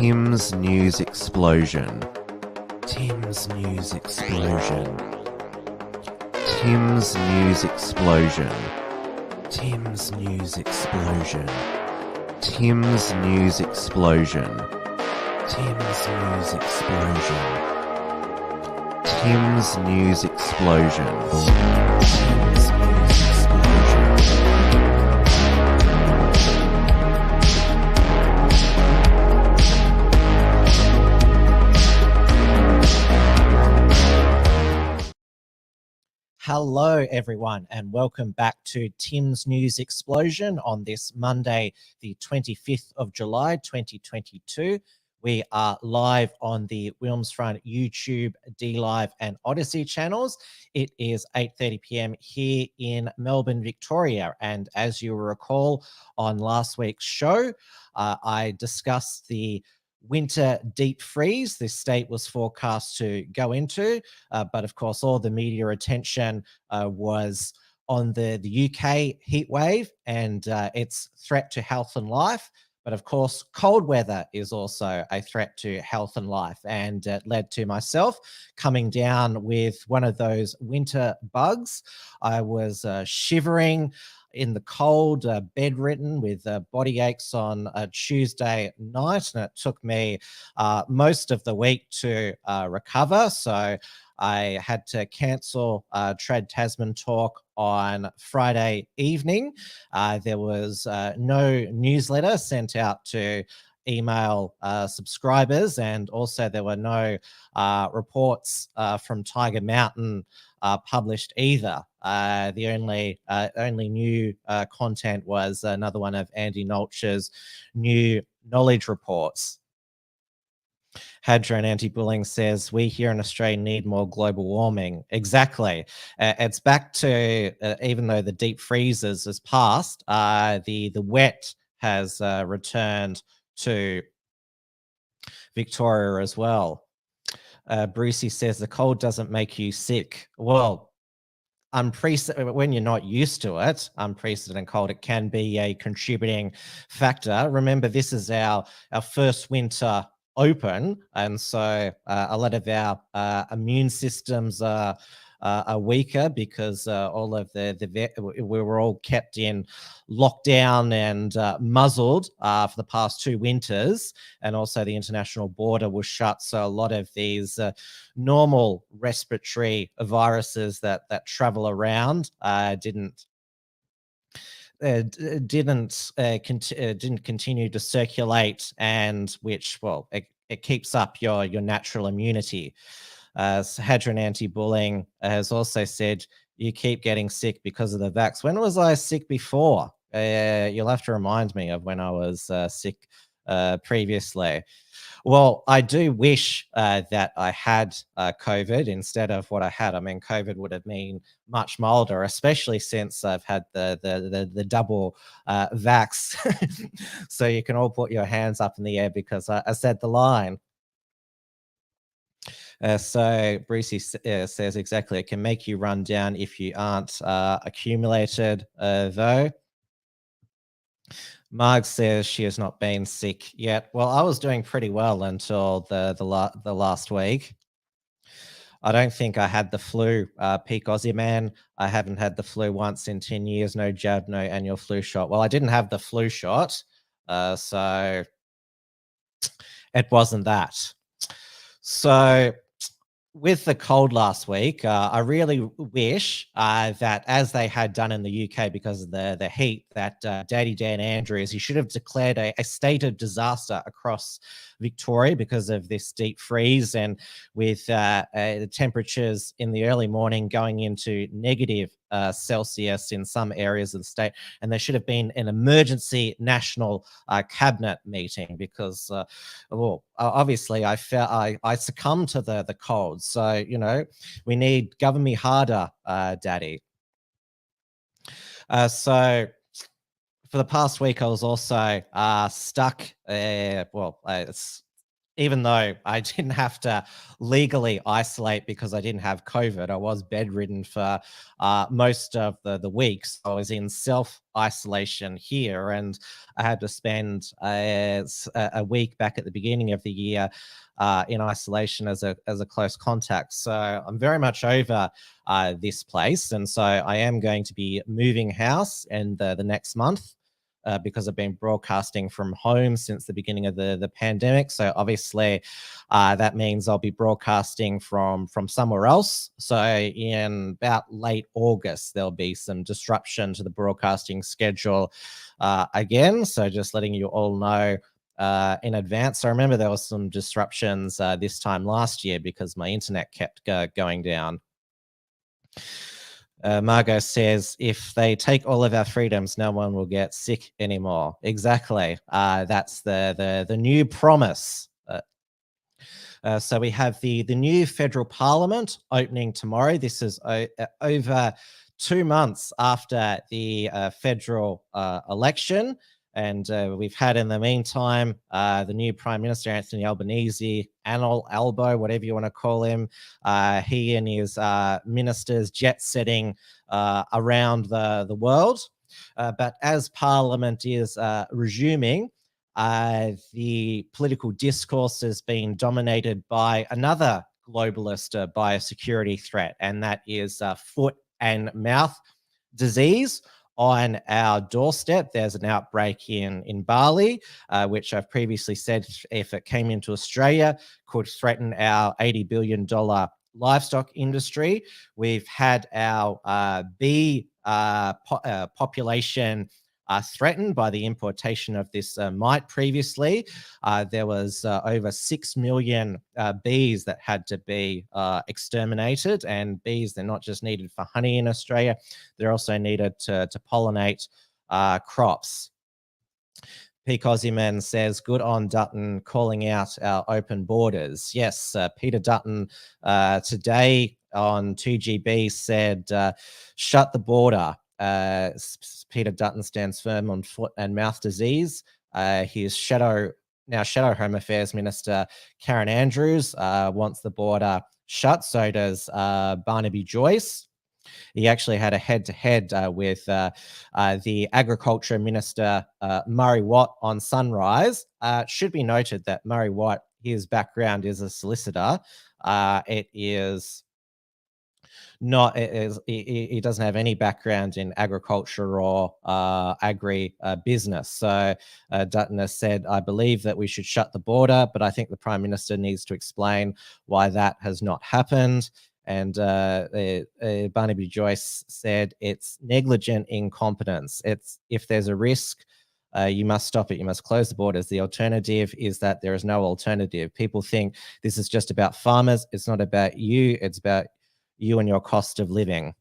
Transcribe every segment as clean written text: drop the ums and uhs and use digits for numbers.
Tim's News Explosion. Tim's News Explosion. Tim's News Explosion. Tim's News Explosion. Tim's News Explosion. Tim's News Explosion. Tim's News Explosion. Tim's News Explosion. Hello, everyone, and welcome back to Tim's News Explosion on this Monday, the 25th of July, 2022. We are live on the Wilmsfront YouTube, DLive and Odyssey channels. It is 8:30 p.m. here in Melbourne, Victoria. And as you will recall, on last week's show, I discussed the winter deep freeze this state was forecast to go into, but of course all the media attention was on the UK heat wave and its threat to health and life. But of course, cold weather is also a threat to health and life, and it led to myself coming down with one of those winter bugs. I was shivering in the cold, bedridden with body aches on a Tuesday night, and it took me most of the week to recover. So I had to cancel Trad Tasman talk on Friday evening. There was no newsletter sent out to email subscribers, and also there were no reports from Tiger Mountain published either. The only new content was another one of Andy Nolch's new knowledge reports. Hadron Anti-Bullying says, we here in Australia need more global warming. Exactly. It's back to, even though the deep freezes has passed, the wet has returned to Victoria as well. Brucey says, the cold doesn't make you sick. Well, when you're not used to it, unprecedented cold, it can be a contributing factor. Remember, this is our first winter open, and so a lot of our immune systems are weaker because all of we were all kept in lockdown and muzzled for the past 2 winters, and also the international border was shut, so a lot of these normal respiratory viruses that travel around didn't continue to circulate, and which, well, it keeps up your natural immunity. Hadron Anti-Bullying has also said, you keep getting sick because of the vax. When was I sick before? You'll have to remind me of when I was sick previously. Well, I do wish that I had COVID instead of what I had. I mean, COVID would have been much milder, especially since I've had the double vax. So you can all put your hands up in the air because I said the line. So Brucey says exactly, it can make you run down if you aren't accumulated, though. Marg says she has not been sick yet. Well, I was doing pretty well until the last week. I don't think I had the flu, peak Aussie man. I haven't had the flu once in 10 years. No jab, no annual flu shot. Well, I didn't have the flu shot, so it wasn't that. So with the cold last week, I really wish that, as they had done in the UK because of the heat, that Daddy Dan Andrews, he should have declared a state of disaster across Victoria because of this deep freeze, and with the temperatures in the early morning going into negative Celsius in some areas of the state. And there should have been an emergency national cabinet meeting because, well, obviously I succumbed to the cold. So, you know, we need govern me harder, Daddy. So for the past week, I was also stuck. It's even though I didn't have to legally isolate because I didn't have COVID, I was bedridden for most of the weeks. I was in self-isolation here, and I had to spend a week back at the beginning of the year in isolation as a close contact. So I'm very much over this place, and so I am going to be moving house in the next month. Because I've been broadcasting from home since the beginning of the pandemic. So obviously that means I'll be broadcasting from somewhere else. So in about late August, there'll be some disruption to the broadcasting schedule again. So just letting you all know in advance. I remember there was some disruptions this time last year because my internet kept going down. Margot says, if they take all of our freedoms, no one will get sick anymore. Exactly. That's the new promise. So we have the new federal parliament opening tomorrow. This is over 2 months after the federal election. And we've had in the meantime the new Prime Minister, Anthony Albanese, Anil Albo, whatever you want to call him. He and his ministers jet-setting around the world. But as Parliament is resuming, the political discourse has been dominated by another globalist biosecurity threat, and that is foot-and-mouth disease. On our doorstep, there's an outbreak in Bali, which I've previously said, if it came into Australia, could threaten our $80 billion livestock industry. We've had our bee population threatened by the importation of this mite previously. There was over 6 million bees that had to be exterminated, and bees, they're not just needed for honey in Australia, they're also needed to pollinate crops. P. Cosiman says, good on Dutton calling out our open borders. Yes, Peter Dutton today on 2GB said, shut the border. Peter Dutton stands firm on foot and mouth disease. He is Shadow Home Affairs Minister Karen Andrews wants the border shut. So does Barnaby Joyce. He actually had a head-to-head with the Agriculture Minister Murray Watt on Sunrise. It should be noted that Murray Watt, his background is a solicitor. It is not, he doesn't have any background in agriculture or agri business. So Dutton has said, I believe that we should shut the border, but I think the Prime Minister needs to explain why that has not happened. And Barnaby Joyce said it's negligent incompetence. It's, if there's a risk, you must stop it. You must close the borders. The alternative is that there is no alternative. People think this is just about farmers. It's not about you. It's about you and your cost of living.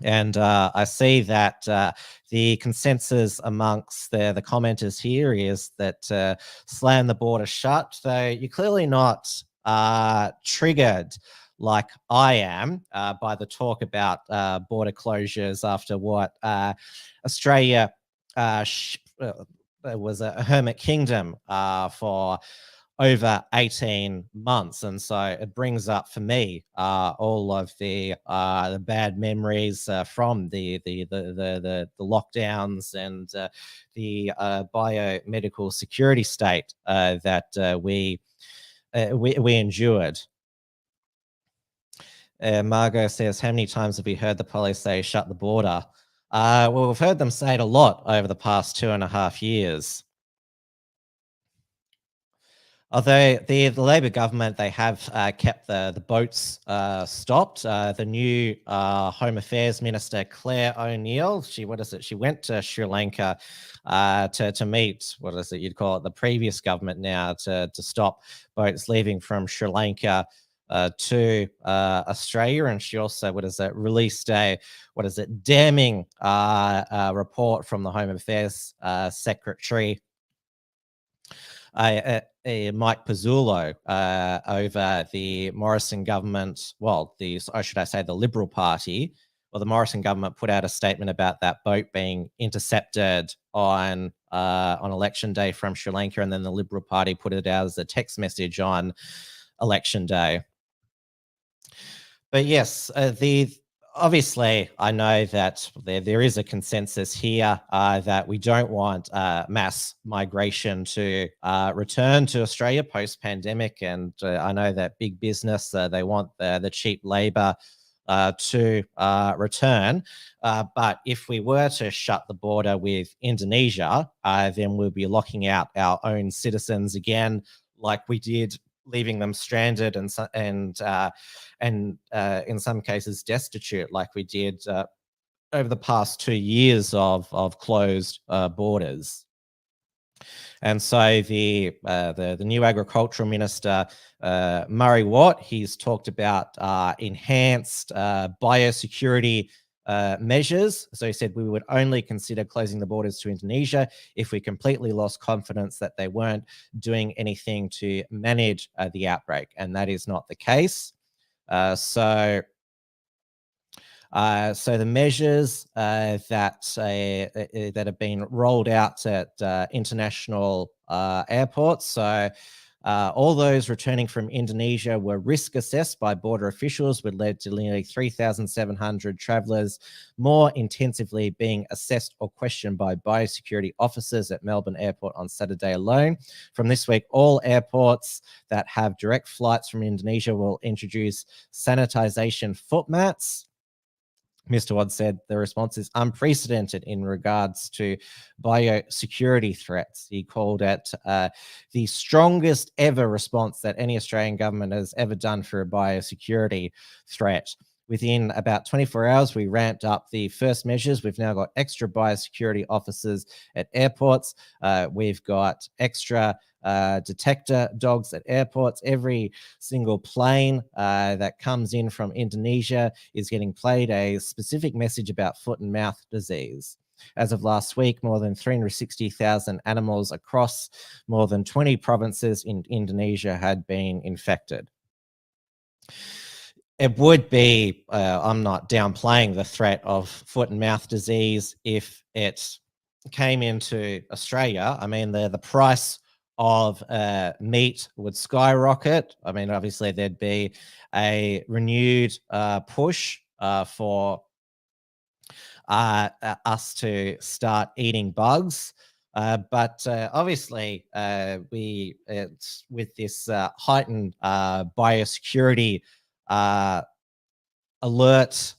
And I see that the consensus amongst the commenters here is that slam the border shut. So you're clearly not triggered like I am by the talk about border closures after what Australia was a hermit kingdom for over 18 months. And so it brings up for me all of the bad memories from the lockdowns and the biomedical security state that we endured. Margot says, how many times have we heard the police say shut the border? Well, we've heard them say it a lot over the past 2.5 years. Although the Labor government, they have kept the boats stopped. The new Home Affairs Minister, Claire O'Neill, she went to Sri Lanka to meet, you'd call it, the previous government now to stop boats leaving from Sri Lanka to Australia. And she also, released a, damning report from the Home Affairs Secretary, Mike Pizzullo, over the Morrison government, the Liberal Party. Well, the Morrison government put out a statement about that boat being intercepted on election day from Sri Lanka, and then the Liberal Party put it out as a text message on election day. But yes, obviously, I know that there is a consensus here that we don't want mass migration to return to Australia post-pandemic, and I know that big business, they want the cheap labour to return. But if we were to shut the border with Indonesia, then we'll be locking out our own citizens again, like we did, leaving them stranded and in some cases destitute, like we did over the past 2 years of closed borders. And so the new agricultural minister, Murray Watt, he's talked about enhanced biosecurity measures. So he said we would only consider closing the borders to Indonesia if we completely lost confidence that they weren't doing anything to manage the outbreak, and that is not the case. So the measures that have been rolled out at international airports. So all those returning from Indonesia were risk assessed by border officials, which led to nearly 3,700 travellers more intensively being assessed or questioned by biosecurity officers at Melbourne Airport on Saturday alone. From this week, all airports that have direct flights from Indonesia will introduce sanitation foot mats. Mr. Watt said the response is unprecedented in regards to biosecurity threats. He called it the strongest ever response that any Australian government has ever done for a biosecurity threat. Within about 24 hours, we ramped up the first measures. We've now got extra biosecurity officers at airports. We've got extra detector dogs at airports. Every single plane that comes in from Indonesia is getting played a specific message about foot-and-mouth disease. As of last week, more than 360,000 animals across more than 20 provinces in Indonesia had been infected. It would be, I'm not downplaying the threat of foot-and-mouth disease if it came into Australia. I mean, the price of meat would skyrocket. I mean, obviously there'd be a renewed push for us to start eating bugs. But obviously with this heightened biosecurity alert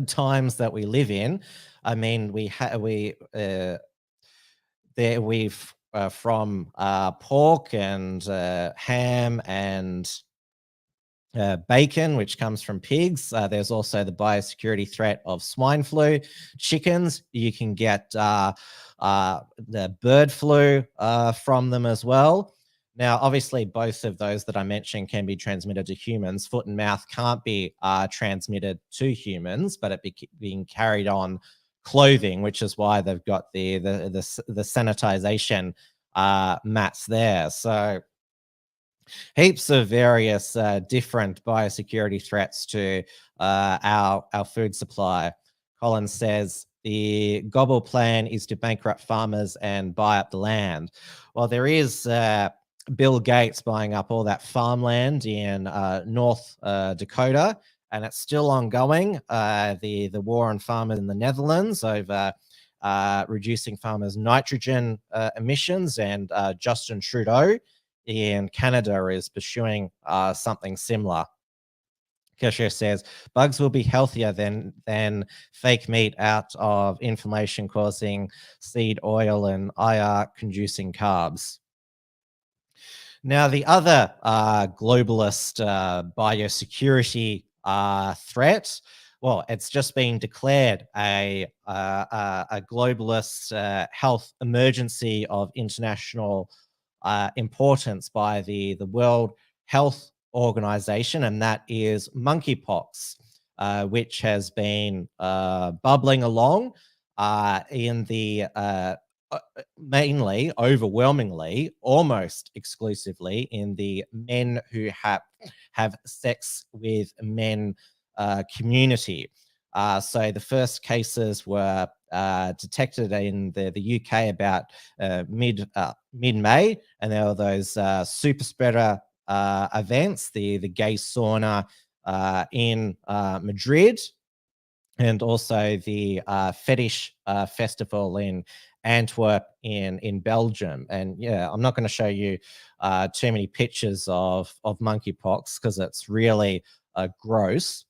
times that we live in, I mean, we've from pork and ham and bacon, which comes from pigs. There's also the biosecurity threat of swine flu. Chickens, you can get the bird flu from them as well. Now, obviously, both of those that I mentioned can be transmitted to humans. Foot and mouth can't be transmitted to humans, but it being carried on clothing, which is why they've got the sanitation mats there. So heaps of various different biosecurity threats to our food supply. Collins says the Gobble plan is to bankrupt farmers and buy up the land. Well, there is Bill Gates buying up all that farmland in North Dakota, and it's still ongoing. The war on farmers in the Netherlands over reducing farmers' nitrogen emissions, and Justin Trudeau in Canada is pursuing something similar. Kesher says bugs will be healthier than fake meat out of inflammation causing seed oil and IR-conducing carbs. Now, the other globalist biosecurity threat, well, it's just been declared a globalist health emergency of international importance by the World Health Organization, and that is monkeypox, which has been bubbling along in the mainly, overwhelmingly, almost exclusively in the men who have sex with men community. So the first cases were detected in the UK about mid-May, and there were those super spreader events, the gay sauna in Madrid, and also the fetish festival in Antwerp in Belgium. And yeah, I'm not going to show you too many pictures of monkeypox because it's really gross.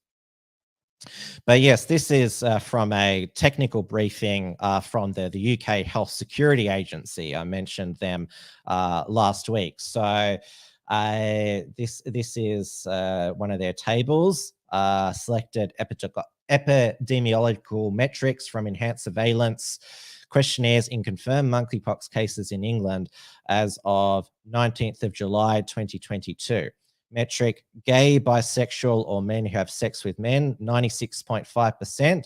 But yes, this is from a technical briefing from the UK Health Security Agency. I mentioned them last week. So this is one of their tables, selected epidemiological metrics from enhanced surveillance questionnaires in confirmed monkeypox cases in England as of 19th of July 2022. Metric: gay, bisexual, or men who have sex with men, 96.5%.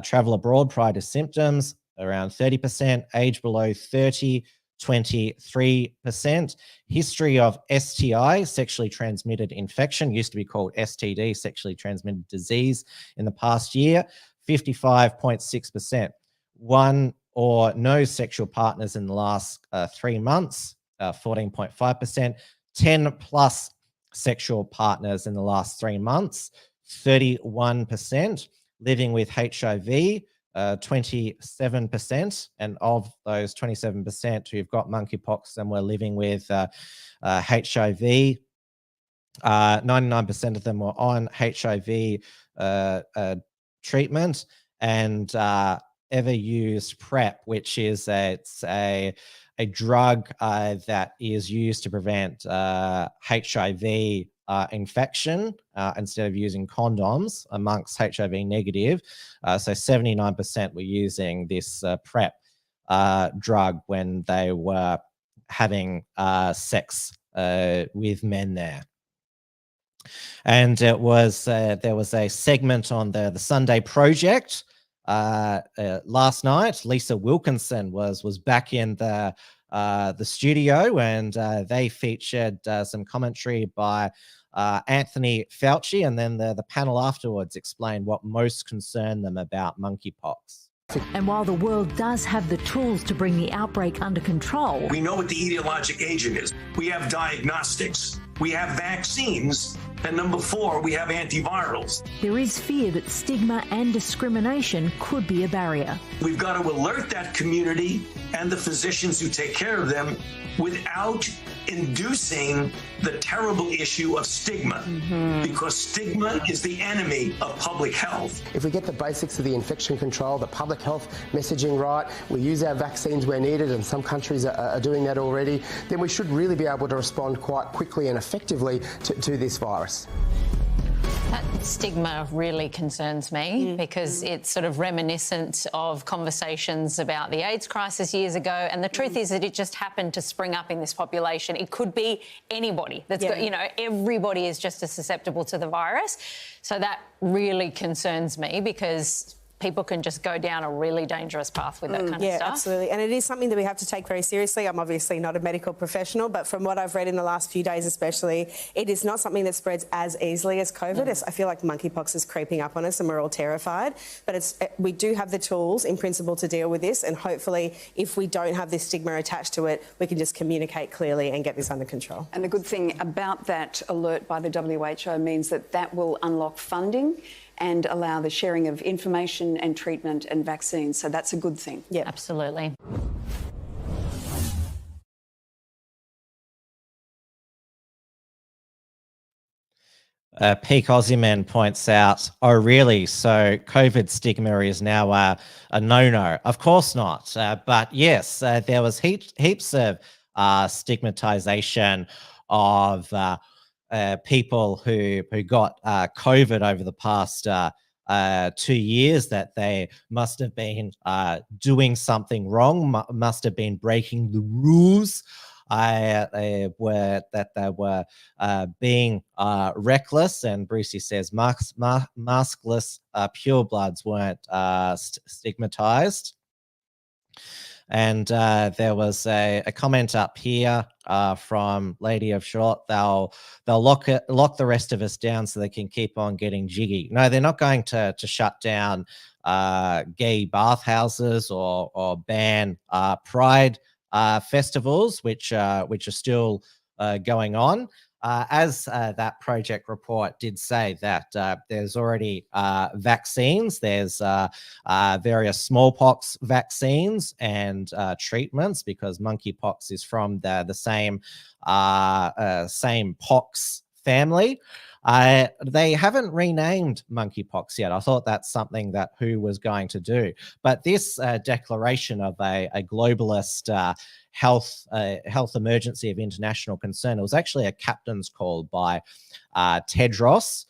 Travel abroad prior to symptoms, around 30%. Age below 30, 23%. History of STI, sexually transmitted infection, used to be called STD, sexually transmitted disease, in the past year, 55.6%. One or no sexual partners in the last 3 months, 14.5%. 10 plus sexual partners in the last 3 months, 31%. Living with HIV, 27%. And of those 27% who've got monkeypox and were living with HIV, 99% of them were on HIV treatment, and ever used PrEP, which is a drug that is used to prevent HIV infection instead of using condoms amongst HIV negative. So 79% were using this PrEP drug when they were having sex with men there. And there was a segment on the Sunday Project last night. Lisa Wilkinson was back in the studio, and they featured some commentary by Anthony Fauci, and then the panel afterwards explained what most concerned them about monkeypox. And while the world does have the tools to bring the outbreak under control, we know what the etiologic agent is. We have diagnostics, we have vaccines, and number 4, we have antivirals. There is fear that stigma and discrimination could be a barrier. We've got to alert that community and the physicians who take care of them without inducing the terrible issue of stigma, because stigma is the enemy of public health. If we get the basics of the infection control, the public health messaging right, we use our vaccines where needed, and some countries are doing that already, then we should really be able to respond quite quickly and effectively to this virus. That stigma really concerns me because it's sort of reminiscent of conversations about the AIDS crisis years ago. And the truth is that it just happened to spring up in this population. It could be anybody that's got, you know, everybody is just as susceptible to the virus. So that really concerns me because people can just go down a really dangerous path with that kind of stuff. Yeah, absolutely. And it is something that we have to take very seriously. I'm obviously not a medical professional, but from what I've read in the last few days especially, it is not something that spreads as easily as COVID. I feel like monkeypox is creeping up on us and we're all terrified. But we do have the tools in principle to deal with this, and hopefully if we don't have this stigma attached to it, we can just communicate clearly and get this under control. And the good thing about that alert by the WHO means that that will unlock funding and allow the sharing of information and treatment and vaccines. So that's a good thing. Yeah, absolutely. Peak Aussieman points out, oh, really? So COVID stigma is now a no-no? Of course not. But yes, there was heaps of stigmatization of people who got COVID over the past 2 years, that they must have been doing something wrong, must have been breaking the rules, they were being reckless. And Brucey says maskless purebloods weren't stigmatized. And there was a comment up here from Lady of Short. They'll lock the rest of us down so they can keep on getting jiggy. No, they're not going to shut down gay bathhouses or ban pride festivals, which are still going on. As that project report did say, that there's already vaccines, there's various smallpox vaccines and treatments, because monkeypox is from the same pox family. They haven't renamed monkeypox yet. I thought that's something that WHO was going to do. But this declaration of a globalist health emergency of international concern, it was actually a captain's call by Tedros,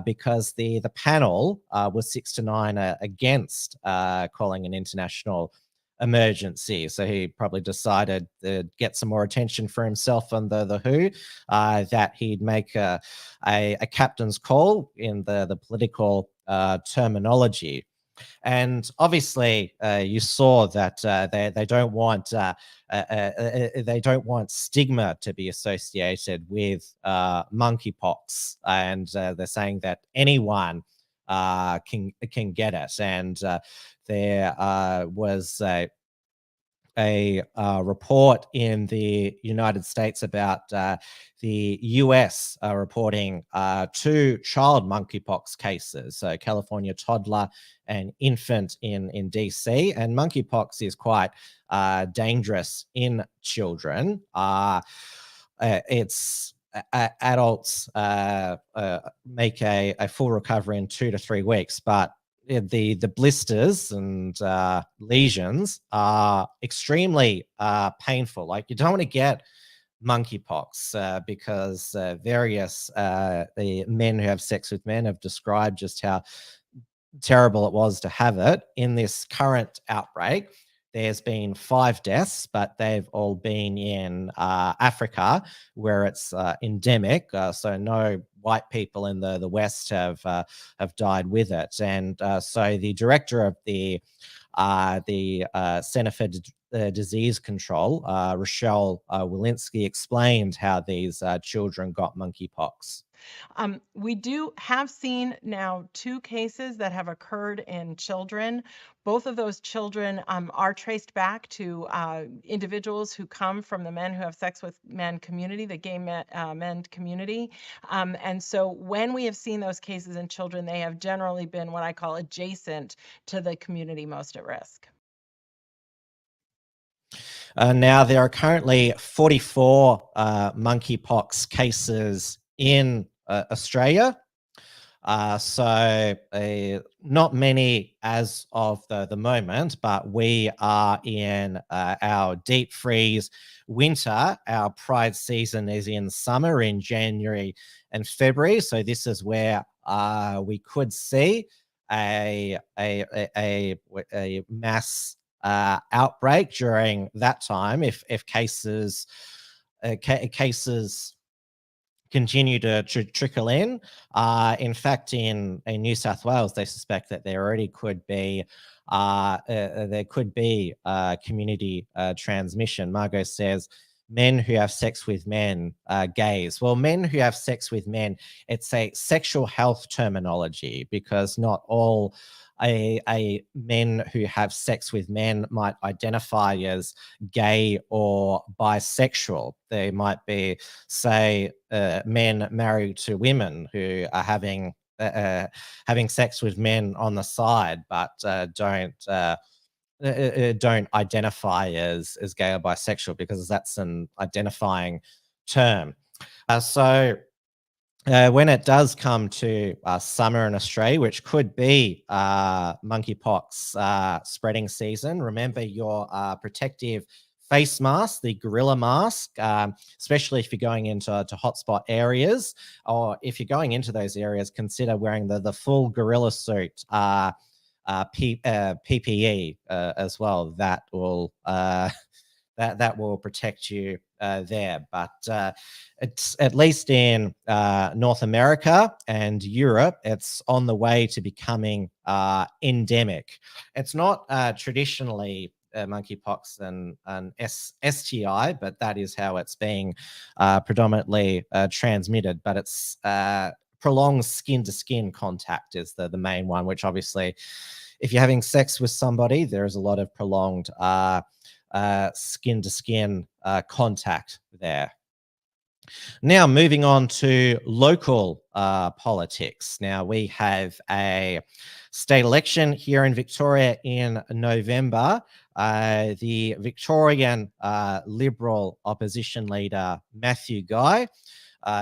because the panel was 6-9 against calling an international emergency. So he probably decided to get some more attention for himself on the WHO, that he'd make a captain's call in the political terminology. And obviously, you saw that they don't want stigma to be associated with monkeypox, and they're saying that anyone can get it. And there was a report in the United States about the US reporting 2 child monkeypox cases, so California toddler and infant in DC. And monkeypox is quite dangerous in children. It's adults make a full recovery in 2 to 3 weeks, but the blisters and lesions are extremely painful. Like, you don't want to get monkeypox because various the men who have sex with men have described just how terrible it was to have it. In this current outbreak, there's been 5 deaths, but they've all been in Africa, where it's endemic. So no white people in the West have died with it. And so the director of the Center for Disease Control, Rochelle Walensky, explained how these children got monkeypox. We have seen now 2 cases that have occurred in children. Both of those children are traced back to individuals who come from the men who have sex with men community, the gay men community. And so when we have seen those cases in children, they have generally been what I call adjacent to the community most at risk. Now, there are currently 44 monkeypox cases in Australia. So not many as of the moment, but we are in our deep freeze winter. Our pride season is in summer, in January and February. So this is where we could see a mass outbreak during that time if cases continue to trickle in. In fact, in New South Wales, they suspect that there already could be community transmission. Margot says, men who have sex with men, gays. Well, men who have sex with men, it's a sexual health terminology, because not all men who have sex with men might identify as gay or bisexual. They might be, say, men married to women who are having sex with men on the side, but don't identify as gay or bisexual, because that's an identifying term. So when it does come to summer in Australia, which could be monkeypox spreading season, remember your protective face mask, the gorilla mask, especially if you're going into hotspot areas, or if you're going into those areas, consider wearing the full gorilla suit, PPE as well. That will that will protect you there. But it's, at least in North America and Europe, it's on the way to becoming endemic. It's not traditionally monkeypox an STI, but that is how it's being predominantly transmitted. But it's prolonged skin-to-skin contact is the main one, which obviously, if you're having sex with somebody, there is a lot of prolonged skin-to-skin contact there. Now, moving on to local politics. Now, we have a state election here in Victoria in November. The Victorian Liberal opposition leader, Matthew Guy,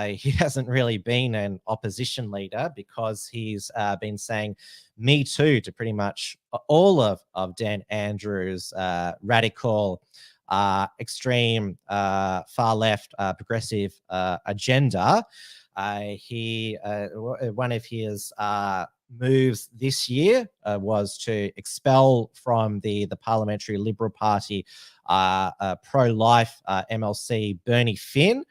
he hasn't really been an opposition leader because he's been saying "me too" to pretty much all of Dan Andrews' radical, extreme, far left, progressive agenda. One of his moves this year was to expel from the Parliamentary Liberal Party pro-life MLC Bernie Finn,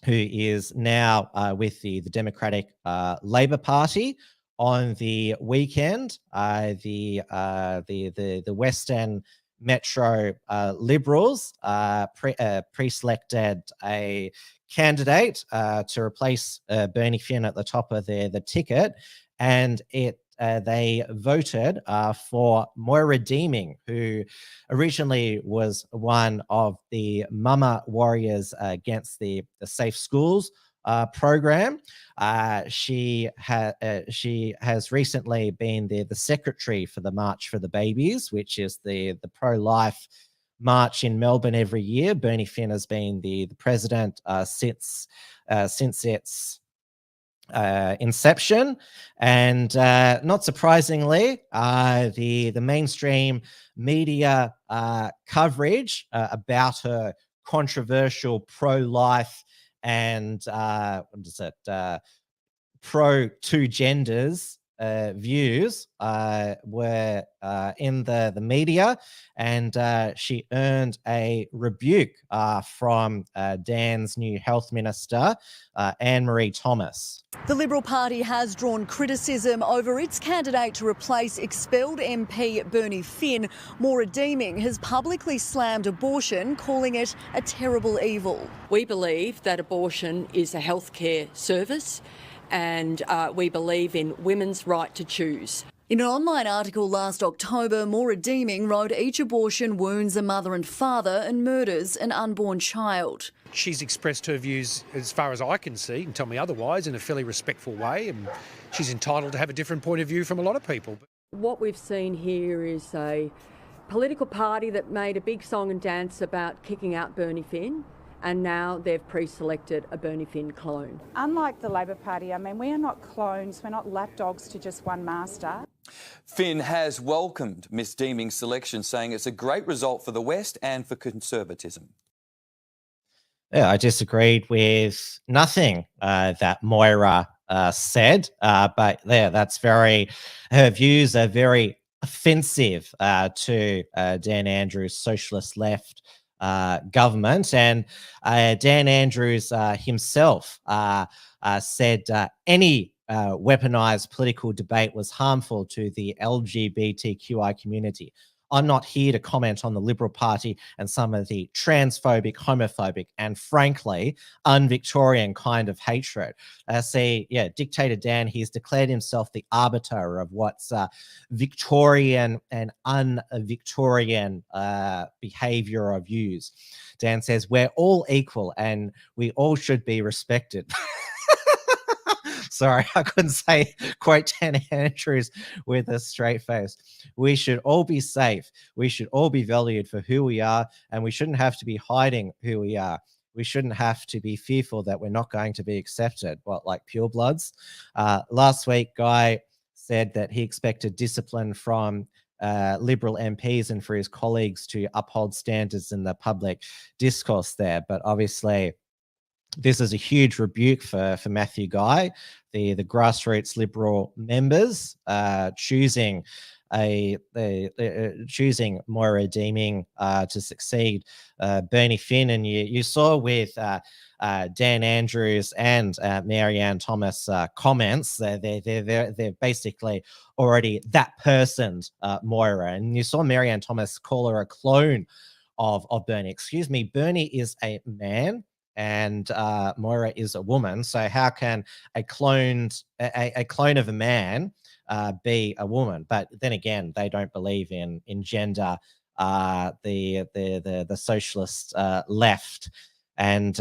who is now with the Democratic Labor Party. On the weekend, the Western Metro Liberals pre-selected a candidate to replace Bernie Finn at the top of the ticket, and they voted for Moira Deeming, who originally was one of the Mama Warriors against the Safe Schools program. She has recently been the secretary for the March for the Babies, which is the pro-life march in Melbourne every year. Bernie Finn has been the president since its inception, and not surprisingly, the mainstream media coverage about her controversial pro-life and pro two genders views were in the media, and she earned a rebuke from Dan's new health minister, Anne-Marie Thomas. The Liberal Party has drawn criticism over its candidate to replace expelled MP Bernie Finn. Moira Deeming has publicly slammed abortion, calling it a terrible evil. We believe that abortion is a healthcare service, and we believe in women's right to choose. In an online article last October, Moira Deeming wrote each abortion wounds a mother and father and murders an unborn child. She's expressed her views, as far as I can see, and tell me otherwise, in a fairly respectful way, and she's entitled to have a different point of view from a lot of people. What we've seen here is a political party that made a big song and dance about kicking out Bernie Finn, and now they've pre-selected a Bernie Finn clone. Unlike the Labor Party, I mean, we are not clones, we're not lapdogs to just one master. Finn has welcomed Miss Deeming's selection, saying it's a great result for the West and for conservatism. Yeah, I disagreed with nothing that Moira said, but yeah, her views are very offensive to Dan Andrews' socialist left government, and Dan Andrews himself said any weaponized political debate was harmful to the LGBTQI community. I'm not here to comment on the Liberal Party and some of the transphobic, homophobic, and frankly, un-Victorian kind of hatred. Dictator Dan, he's declared himself the arbiter of what's Victorian and un-Victorian behavior or views. Dan says, we're all equal and we all should be respected. Sorry, I couldn't say quote Dan Andrews with a straight face. We should all be safe. We should all be valued for who we are, and we shouldn't have to be hiding who we are. We shouldn't have to be fearful that we're not going to be accepted. What, like purebloods? Last week, Guy said that he expected discipline from Liberal MPs and for his colleagues to uphold standards in the public discourse there. But obviously, this is a huge rebuke for Matthew Guy, the grassroots Liberal members choosing choosing Moira Deeming to succeed Bernie Finn, and you saw with Dan Andrews and Marianne Thomas comments, they're basically already that personed Moira, and you saw Marianne Thomas call her a clone of Bernie. Excuse me, Bernie is a man and Moira is a woman. So how can a clone of a man be a woman? But then again, they don't believe in gender. The socialist left, and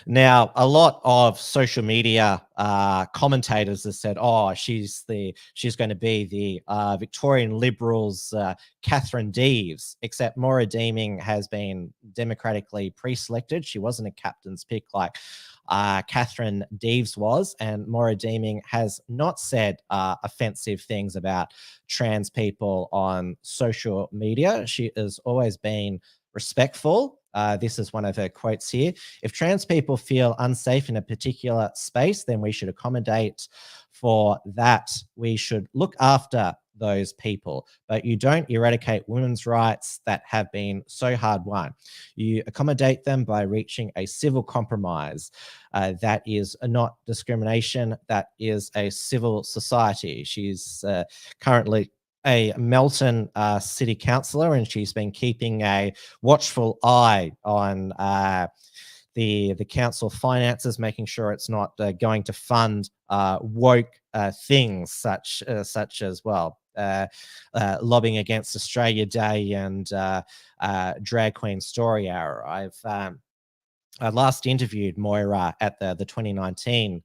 now a lot of social media commentators have said, "Oh, she's going to be the Victorian Liberals' Catherine Deves." Except Moira Deeming has been democratically pre-selected. She wasn't a captain's pick like Catherine Deves was, and Moira Deeming has not said offensive things about trans people on social media. She has always been respectful. This is one of her quotes here. "If trans people feel unsafe in a particular space, then we should accommodate for that. We should look after those people. But you don't eradicate women's rights that have been so hard won. You accommodate them by reaching a civil compromise. That is not discrimination. That is a civil society." She's currently a Melton city councillor, and she's been keeping a watchful eye on the council finances, making sure it's not going to fund woke things such as lobbying against Australia Day and Drag Queen Story Hour. I last interviewed Moira at the 2019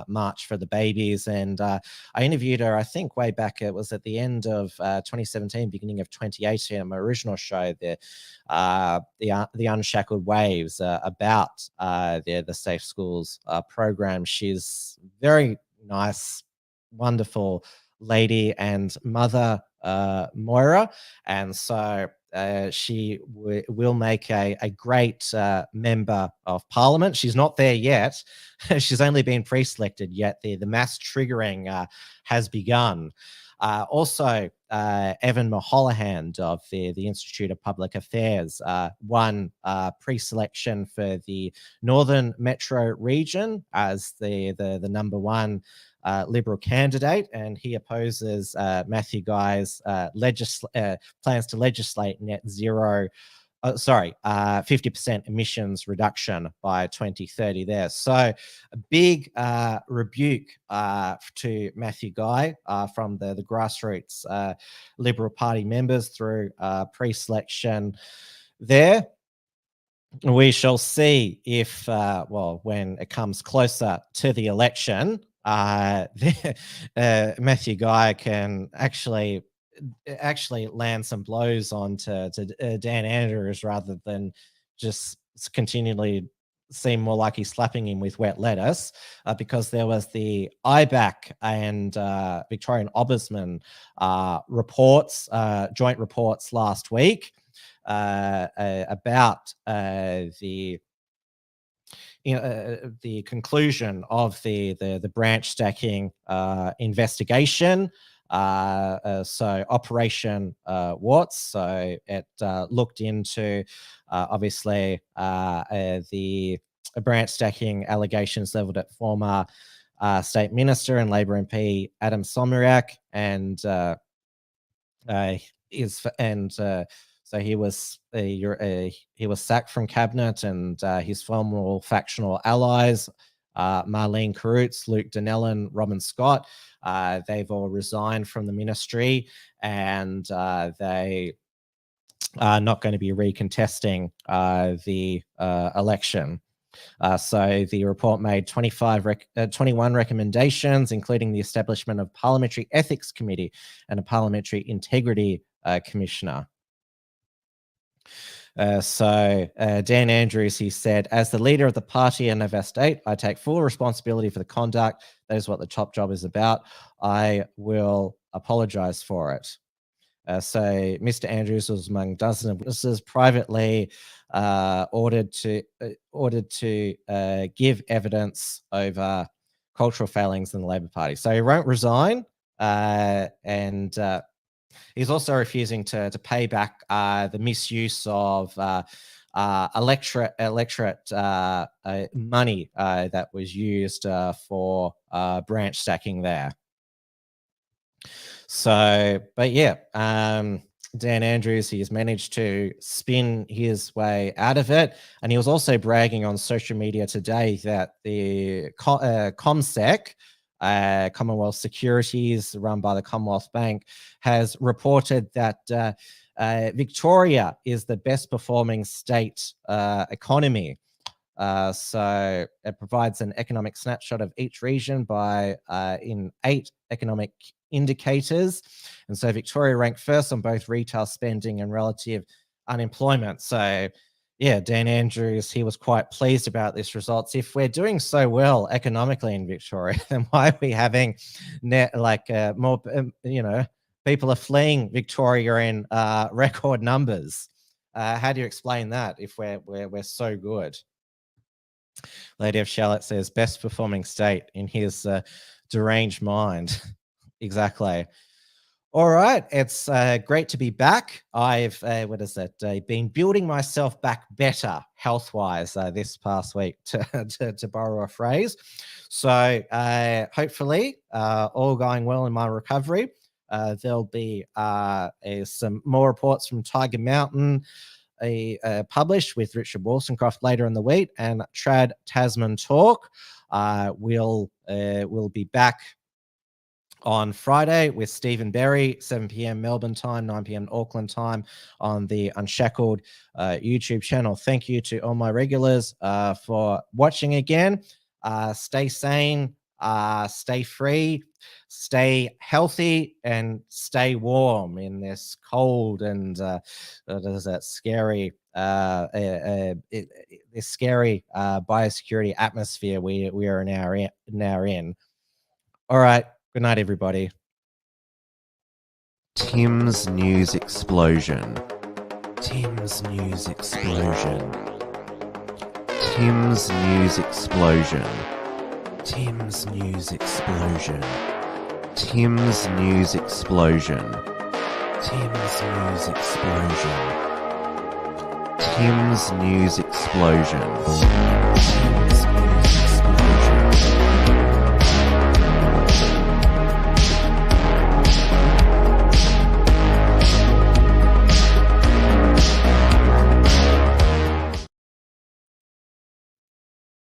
March for the Babies, and I interviewed her, I think, way back. It was at the end of 2017, beginning of 2018. On my original show, the Unshackled Waves, about the Safe Schools program. She's very nice, wonderful lady and mother, Moira, and so she will make a great member of parliament. She's not there yet. She's only been pre-selected, yet the mass triggering has begun. Also, Evan Maholahan of the Institute of Public Affairs won pre-selection for the Northern Metro region as the number one Liberal candidate, and he opposes Matthew Guy's plans to legislate net zero, 50% emissions reduction by 2030 there. So a big rebuke to Matthew Guy from the grassroots Liberal Party members through pre-selection there. We shall see if, when it comes closer to the election, Matthew Guy can actually land some blows onto Dan Andrews rather than just continually seem more like he's slapping him with wet lettuce, because there was the IBAC and Victorian Ombudsman reports, joint reports last week about the conclusion of the branch stacking investigation. So Operation Watts. So it looked into obviously the branch stacking allegations leveled at former State Minister and Labor MP Adam Someriak, and so he was sacked from cabinet, and his former factional allies, Marlene Carutz, Luke Donnellan, Robin Scott, they've all resigned from the ministry, and they are not going to be recontesting the election. So the report made 21 recommendations, including the establishment of Parliamentary Ethics Committee and a Parliamentary Integrity Commissioner. So Dan Andrews, he said, "As the leader of the party and devastate, I take full responsibility for the conduct. That is what the top job is about. I will apologize for it." So Mr. Andrews was among dozens of witnesses privately ordered to give evidence over cultural failings in the Labor Party. So he won't resign. and he's also refusing to pay back the misuse of electorate money that was used for branch stacking there. So, but yeah, Dan Andrews, he has managed to spin his way out of it. And he was also bragging on social media today that the ComSec, Commonwealth Securities run by the Commonwealth Bank, has reported that Victoria is the best performing state economy. So it provides an economic snapshot of each region by in 8 economic indicators. And so Victoria ranked first on both retail spending and relative unemployment. So yeah, Dan Andrews, he was quite pleased about this results. If we're doing so well economically in Victoria, then why are we having more, people are fleeing Victoria in record numbers? How do you explain that if we're so good? Lady of Charlotte says best performing state in his deranged mind. Exactly. All right, it's great to be back. I've been building myself back better health-wise this past week, to borrow a phrase. So hopefully, all going well in my recovery. There'll be some more reports from Tiger Mountain published with Richard Wollstonecroft later in the week, and Trad Tasman Talk. We'll be back on Friday with Stephen Berry, 7 p.m. Melbourne time, 9 p.m. Auckland time on the Unshackled YouTube channel. Thank you to all my regulars for watching again. Stay sane, stay free, stay healthy, and stay warm in this cold and scary this scary biosecurity atmosphere we are now in. All right. Good night, everybody. Tim's News Explosion. Tim's News Explosion. Tim's News Explosion. Tim's News Explosion. Tim's News Explosion. Tim's News Explosion. Tim's News Explosion. Tim's News Explosion.